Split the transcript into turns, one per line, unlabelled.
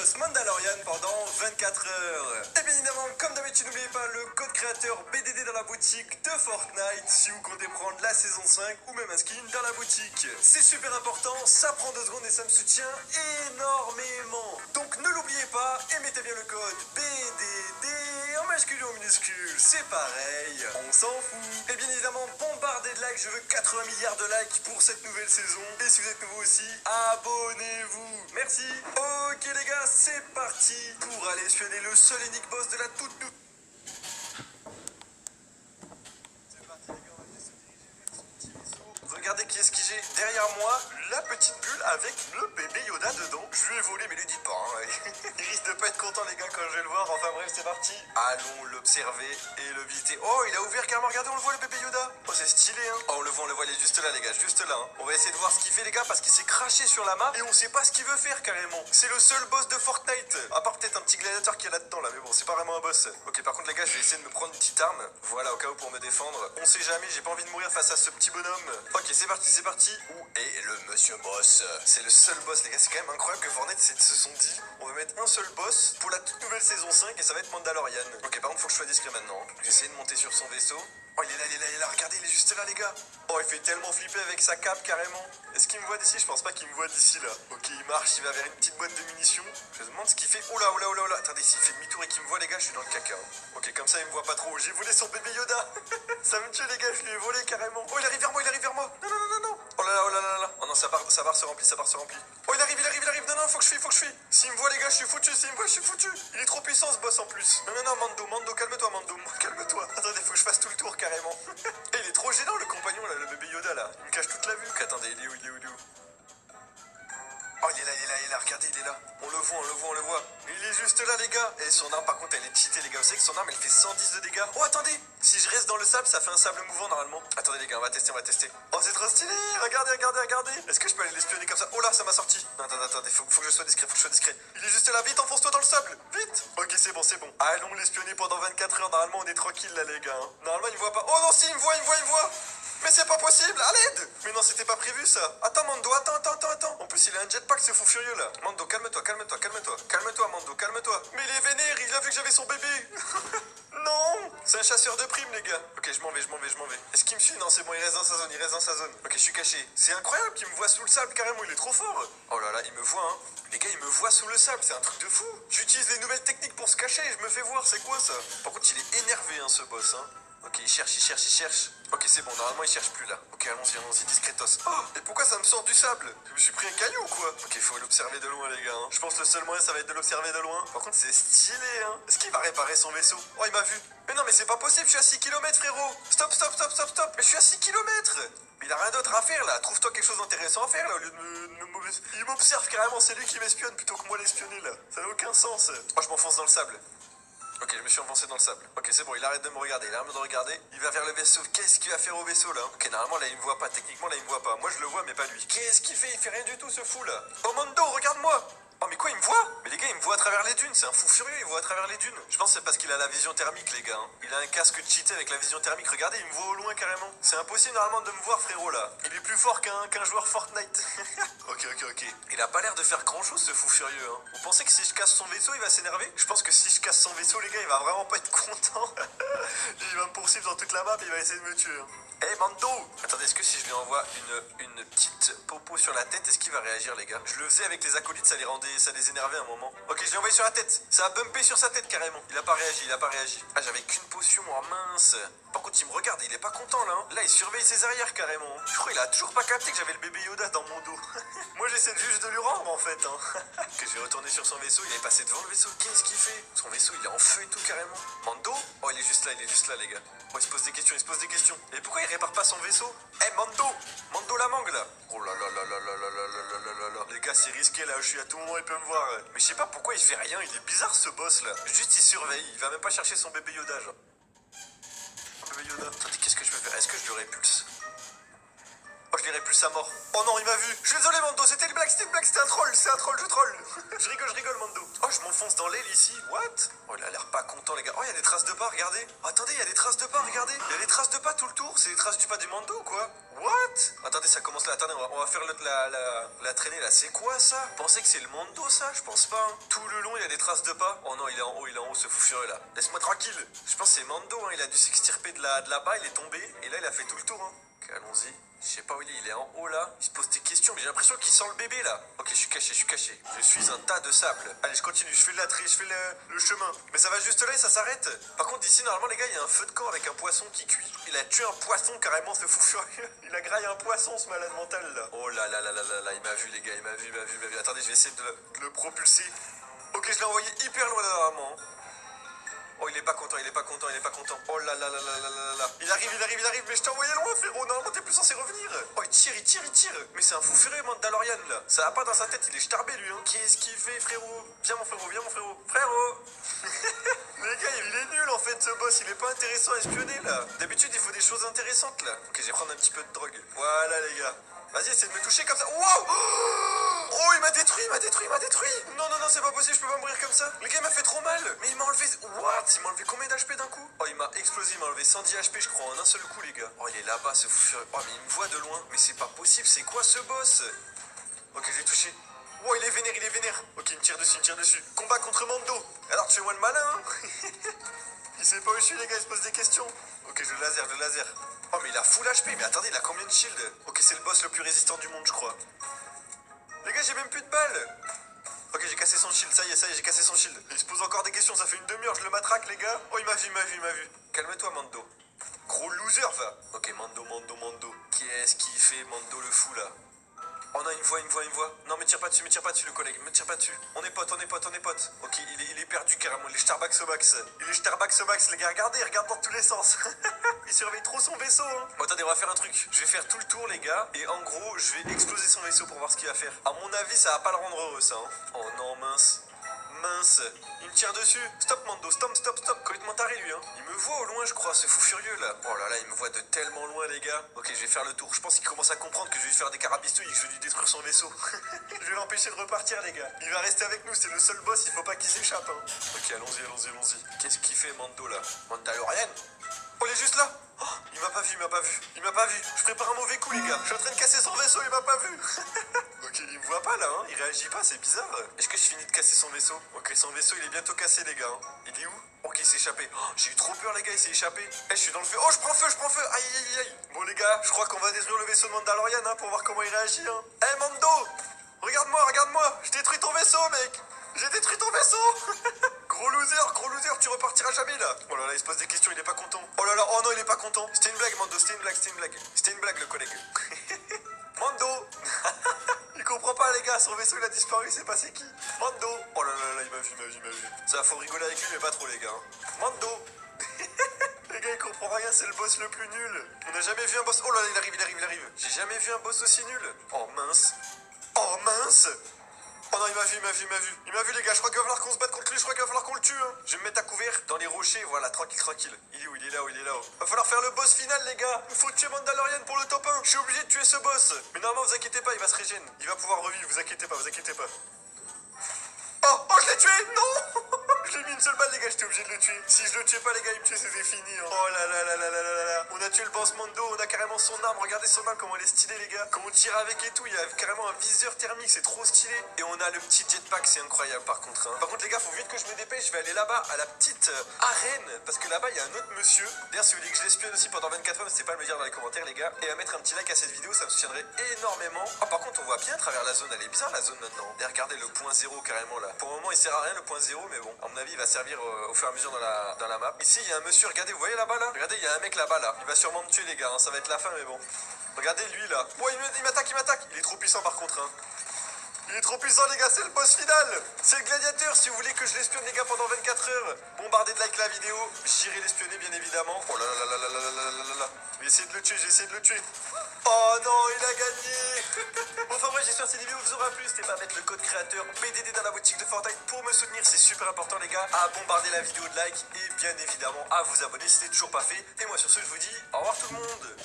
boss Mandalorian pendant 24 heures. Et bien évidemment, comme d'habitude, n'oubliez pas le code créateur BDD dans la boutique de Fortnite si vous comptez prendre la saison 5 ou même un skin dans la boutique. C'est super important, ça prend 2 secondes et ça me soutient énormément. Donc ne l'oubliez pas et mettez bien le code BDD en majuscule ou en minuscule, c'est pareil, on s'en fout. Et bien évidemment, bombardez de likes, je veux 80 milliards de likes pour cette nouvelle saison. Et si vous êtes nouveau aussi, abonnez-vous. Merci. Ok les gars, c'est parti pour aller espionner le seul et unique boss de la toute nouvelle. C'est parti les gars, on va aller se diriger vers son petit vaisseau. Regardez qui est-ce que j'ai derrière moi, la petite bulle avec le bébé Yoda dedans. Je lui ai volé, mais lui dites pas, hein. Il risque de pas être content les gars quand je vais le voir. Enfin bref, c'est parti. Allons l'observer et le visiter. Oh, il a ouvert carrément, regardez, on le voit le bébé Yoda. Oh, c'est stylé, hein. Oh, on le voit, il est juste là les gars, juste là, hein. On va essayer de voir ce qu'il fait les gars, parce qu'il s'est craché sur la map et on sait pas ce qu'il veut faire carrément. C'est le seul boss de Fortnite. À part peut-être un petit gladiateur qui est là-dedans là, mais bon, c'est pas vraiment un boss. Ok, par contre les gars, je vais essayer de me prendre une petite arme. Voilà, au cas où pour me défendre. On sait jamais, j'ai pas envie de mourir face à ce petit bonhomme. Ok, c'est parti, c'est parti. Où est le monsieur boss? C'est le seul boss les gars, c'est quand même incroyable que Fortnite se sont dit on va mettre un seul boss pour la toute nouvelle saison 5 et ça va être Mandalorian. Ok, par contre faut que je sois discret maintenant. Je vais essayer de monter sur son vaisseau. Oh, il est là, regardez, il est juste là les gars. Oh, il fait tellement flipper avec sa cape carrément. Est-ce qu'il me voit d'ici? Je pense pas qu'il me voit d'ici là. Ok, il marche, il va vers une petite boîte de munitions. Je me demande ce qu'il fait. Oh là. Attendez, s'il fait demi-tour et qu'il me voit les gars, je suis dans le caca. Ok, comme ça il me voit pas trop. J'ai volé son bébé Yoda. Ça me tue les gars, je lui ai volé carrément. Oh, il arrive vers moi. Non. Oh là. Oh non, sa barre se remplit. Oh, il arrive. Non, faut que je fuis. S'il me voit les gars, je suis foutu. Il est trop puissant ce boss en plus. Non, Mando, calme-toi, Mando. Calme-toi. Attendez, faut que je fasse tout le tour carrément. Et il est trop gênant le compagnon là, le bébé Yoda là. Il me cache toute la vue. Attendez, il est où? Oh, il est là, regardez, il est là. On le voit. Il est juste là, les gars. Et son arme, par contre, elle est cheatée, les gars. Vous savez que son arme, elle fait 110 de dégâts. Oh, attendez. Si je reste dans le sable, ça fait un sable mouvant, normalement. Attendez, les gars, on va tester. Oh, c'est trop stylé. Regardez. Est-ce que je peux aller l'espionner comme ça? Oh là, ça m'a sorti. Non, attendez, faut que je sois discret, Il est juste là, vite, enfonce-toi dans le sable. Vite. Ok, c'est bon. Allons l'espionner pendant 24 heures. Normalement, on est tranquille, là, les gars. Hein. Normalement, il me voit pas. Oh non, si, il me voit. Mais c'est pas possible, à l'aide! Mais non, c'était pas prévu ça. Attends, Mando, attends. En plus, il a un jetpack, ce fou furieux là. Mando, calme-toi. Calme-toi, Mando, calme-toi. Mais il est vénère, il a vu que j'avais son bébé. Non! C'est un chasseur de primes, les gars. Ok, je m'en vais. Est-ce qu'il me suit? Non, c'est bon, il reste dans sa zone. Ok, je suis caché. C'est incroyable qu'il me voit sous le sable, carrément, il est trop fort. Oh là là, il me voit, hein. Les gars, il me voit sous le sable, c'est un truc de fou. J'utilise les nouvelles techniques pour se cacher, je me fais voir, c'est quoi ça? Par contre, il est énervé, hein, ce boss, hein. Ok, il cherche. Ok, c'est bon, normalement il cherche plus là. Ok, allons-y, discretos. Oh, et pourquoi ça me sort du sable? Je me suis pris un caillou ou quoi? Ok, il faut l'observer de loin, les gars. Hein. Je pense que le seul moyen, ça va être de l'observer de loin. Par contre, c'est stylé, hein. Est-ce qu'il va réparer son vaisseau? Oh, il m'a vu. Mais non, mais c'est pas possible, je suis à 6 km, frérot. Stop. Mais je suis à 6 km. Mais il a rien d'autre à faire là. Trouve-toi quelque chose d'intéressant à faire là au lieu de il m'observe carrément, c'est lui qui m'espionne plutôt que moi l'espionner là. Ça n'a aucun sens. Oh, je m'enfonce dans le sable. Ok, je me suis enfoncé dans le sable. Ok, c'est bon, il arrête de me regarder. Il va vers le vaisseau. Qu'est-ce qu'il va faire au vaisseau là? Ok, normalement là il me voit pas. Techniquement là il me voit pas. Moi je le vois mais pas lui. Qu'est-ce qu'il fait? Il fait rien du tout ce fou là. Oh Mando, regarde-moi. Oh mais quoi, il me voit? Mais les gars, il me voit à travers les dunes. C'est un fou furieux, il voit à travers les dunes. Je pense que c'est parce qu'il a la vision thermique, les gars. Hein. Il a un casque cheaté avec la vision thermique. Regardez, il me voit au loin carrément. C'est impossible normalement de me voir, frérot là. Il est plus fort qu'un joueur Fortnite. Ok. Il a pas l'air de faire grand chose ce fou furieux. Hein. Vous pensez que si je casse son vaisseau, il va s'énerver? Je pense que si je casse son vaisseau, les gars, il va vraiment pas être content. Il va me poursuivre dans toute la map et il va essayer de me tuer. Hein. Hey Mando! Attendez, est-ce que si je lui envoie une petite popo sur la tête, est-ce qu'il va réagir, les gars? Je le faisais avec les acolytes, ça les énervait un moment. Ok, je l'ai envoyé sur la tête. Ça a bumpé sur sa tête carrément. Il a pas réagi. Ah, j'avais qu'une potion, oh mince. Par contre, il me regarde, il est pas content là. Hein. Là, il surveille ses arrières carrément. Je crois qu'il a toujours pas capté que j'avais le bébé Yoda dans mon dos. Moi, j'essaie juste de lui rendre en fait. Hein. Que je vais retourner sur son vaisseau. Il est passé devant le vaisseau. Qu'est-ce qu'il fait? Son vaisseau, il est en feu et tout carrément. Mando? Oh, il est juste là, les gars. Oh, il se pose des questions. Et pourquoi il répare pas son vaisseau? Eh, Mando la mangue là. Oh là. Les gars, c'est risqué là. Je suis à tout moment, il peut me voir. Mais je sais pas pourquoi il fait rien. Il est bizarre ce boss là. Juste, il surveille. Il va même pas chercher son bébé Yoda, genre. Bébé Yoda. Attendez, qu'est-ce que je peux faire? Est-ce que je le répulse? Oh, je verrai plus sa mort. Oh non, il m'a vu. Je suis désolé, Mando, c'était une blague, c'était un troll, je troll. Je rigole, Mando. Oh, je m'enfonce dans l'aile ici. What? Oh, il a l'air pas content, les gars. Oh, il y a des traces de pas, regardez. Oh, attendez, il y a des traces de pas, regardez. Il y a des traces de pas tout le tour. C'est les traces du pas du Mando, quoi. What? Attendez, ça commence là. Attendez, on va faire la traînée là. C'est quoi ça? Vous pensez que c'est le Mando, ça? Je pense pas. Hein. Tout le long, il y a des traces de pas. Oh non, il est en haut, ce fou furieux là. Laisse-moi tranquille. Je pense que c'est Mando, hein. Il a dû s'extirper de là-bas, il est tombé. Et là, il a fait tout le tour, hein. Ok, allons-y. Je sais pas où il est en haut là. Il se pose des questions, mais j'ai l'impression qu'il sent le bébé là. Ok, je suis caché. Je suis un tas de sable. Allez, je continue, je fais le chemin. Mais ça va juste là et ça s'arrête. Par contre, ici, normalement, les gars, il y a un feu de camp avec un poisson qui cuit. Il a tué un poisson carrément, ce fou furieux. Il a graillé un poisson, ce malade mental là. Oh là là là là là là, il m'a vu, les gars, il m'a vu. Attendez, je vais essayer de le propulser. Ok, je l'ai envoyé hyper loin normalement. Oh, il est pas content. Oh là là là là là là là. Il arrive, mais je t'ai envoyé loin, frérot. Normalement, t'es plus censé revenir. Oh, il tire. Mais c'est un fou furieux, Mandalorian, là. Ça va pas dans sa tête, il est starbé, lui, hein. Qu'est-ce qu'il fait, frérot? Viens, mon frérot. Frérot. Les gars, il est nul, en fait, ce boss. Il est pas intéressant à espionner, là. D'habitude, il faut des choses intéressantes, là. Ok, je vais prendre un petit peu de drogue. Voilà, les gars. Vas-y, essaie de me toucher comme ça. Wow! Oh, il m'a détruit. Non, c'est pas possible, je peux pas mourir comme ça. Le gars, il m'a fait trop mal. Mais il m'a enlevé... What? Il m'a enlevé combien d'HP d'un coup? Oh, il m'a explosé, il m'a enlevé 110 HP, je crois, en un seul coup, les gars. Oh, il est là-bas, ce fou furieux. Oh, mais il me voit de loin. Mais c'est pas possible, c'est quoi ce boss? Ok, je l'ai touché. Oh, il est vénère. Ok, il me tire dessus. Combat contre Mando. Alors, tu fais moi le malin, hein? Il sait pas où je suis, les gars, il se pose des questions. Ok, je le laser. Oh, mais il a full HP. Mais attendez, il a combien de shield? Ok, c'est le boss le plus résistant du monde, je crois. Les gars, j'ai même plus de balles. Ok, j'ai cassé son shield, ça y est, j'ai cassé son shield. Il se pose encore des questions, ça fait une demi-heure, je le matraque, les gars. Oh, il m'a vu. Calme-toi, Mando. Gros loser, va. Ok, Mando. Qu'est-ce qu'il fait, Mando le fou, là? Oh non, il me voit. Non, me tire pas dessus, le collègue, me tire pas dessus. On est potes. Ok, il est perdu carrément, il est Starbucks au max, les gars, regardez, il regarde dans tous les sens. Il surveille trop son vaisseau, hein. Bon, attendez, on va faire un truc. Je vais faire tout le tour, les gars, et en gros, je vais exploser son vaisseau pour voir ce qu'il va faire. À mon avis, ça va pas le rendre heureux, ça, hein. Oh non, mince. Il me tire dessus. Stop, Mando, stop. Complètement taré, lui, hein. Il me voit au loin, je crois, ce fou furieux, là. Oh là là, il me voit de tellement loin, les gars. Ok, je vais faire le tour. Je pense qu'il commence à comprendre que je vais lui faire des carabistouilles et que je vais lui détruire son vaisseau. Je vais l'empêcher de repartir, les gars. Il va rester avec nous, c'est le seul boss, il faut pas qu'il s'échappe, hein. Ok, allons-y. Qu'est-ce qu'il fait, Mando, là? Mandalorian? Oh, il est juste là. Oh, il m'a pas vu. Je prépare un mauvais coup, les gars. Je suis en train de casser son vaisseau, il m'a pas vu. Ok, il me voit pas là, hein. Il réagit pas, c'est bizarre. Est-ce que je finis de casser son vaisseau? Ok, son vaisseau, il est bientôt cassé, les gars, hein. Il est où? Ok, il s'est échappé. Oh, j'ai eu trop peur, les gars, il s'est échappé. Je suis dans le feu. Oh, je prends feu. Aïe. Bon, les gars, je crois qu'on va détruire le vaisseau de Mandalorian, hein, pour voir comment il réagit, hein. Hey, Mando! Regarde-moi. Je détruis ton vaisseau, mec. J'ai détruit ton vaisseau. Gros loser, tu repartiras jamais là. Oh là là, il se pose des questions, il est pas content. Oh là là, oh non, il est pas content. C'était une blague, Mando, c'était une blague, le collègue. Mando. Il comprend pas, les gars, son vaisseau il a disparu, c'est passé qui? Mando. Oh là là, il m'a vu. Ça, faut rigoler avec lui, mais pas trop, les gars. Mando. Les gars, il comprend rien, c'est le boss le plus nul. On n'a jamais vu un boss. Oh là là, il arrive. J'ai jamais vu un boss aussi nul. Oh mince. Oh non, il m'a vu, les gars. Je crois qu'il va falloir qu'on se batte contre lui. Je crois qu'il va falloir qu'on le tue, hein. Je vais me mettre à couvert dans les rochers. Voilà, tranquille. Il est où? Il est là-haut. Va falloir faire le boss final, les gars. Il faut tuer Mandalorian pour le top 1. Je suis obligé de tuer ce boss. Mais normalement, vous inquiétez pas, il va se régénérer. Il va pouvoir revivre, vous inquiétez pas. Oh, je l'ai tué. Non. Je l'ai mis une seule balle, les gars, j'étais obligé de le tuer. Si je le tuais pas, les gars, il me tuait, c'était fini, hein. Oh là là. On a tué le boss Mando, on a carrément son arme. Regardez son arme, comment elle est stylée, les gars. Comment on tire avec et tout. Il y a carrément un viseur thermique, c'est trop stylé. Et on a le petit jetpack, c'est incroyable, par contre, hein. Par contre, les gars, faut vite que je me dépêche. Je vais aller là-bas, à la petite arène. Parce que là-bas, il y a un autre monsieur. D'ailleurs, si vous voulez que je l'espionne aussi pendant 24 heures, n'hésitez pas à me le dire dans les commentaires, les gars. Et à mettre un petit like à cette vidéo, ça me soutiendrait énormément. Oh, par contre, on voit bien à travers la zone. Elle est bizarre, la zone, maintenant. Et regardez le point 0 carrément là. Pour le moment, il sert à rien, le point 0, mais bon, à mon avis, il va servir au fur et à mesure dans la map. Ici, il y a un monsieur, regardez, vous voyez là-bas là? Regardez, il y a un mec là-bas là. Il va sûrement me tuer, les gars, hein. Ça va être la fin, mais bon. Regardez lui là. Oh, il m'attaque. Il est trop puissant par contre, hein. Il est trop puissant, les gars, c'est le boss final. C'est le gladiateur. Si vous voulez que je l'espionne, les gars, pendant 24 heures, bombardez de like la vidéo. J'irai l'espionner, bien évidemment. Oh là là là là là là là là là. Je vais essayer de le tuer. Oh non, il a gagné. Bon, enfin, moi, j'espère que cette vidéo vous aura plu. N'hésitez pas à mettre le code créateur BDD dans la boutique de Fortnite pour me soutenir. C'est super important, les gars, à bombarder la vidéo de like et bien évidemment à vous abonner si ce n'est toujours pas fait. Et moi, sur ce, je vous dis au revoir tout le monde.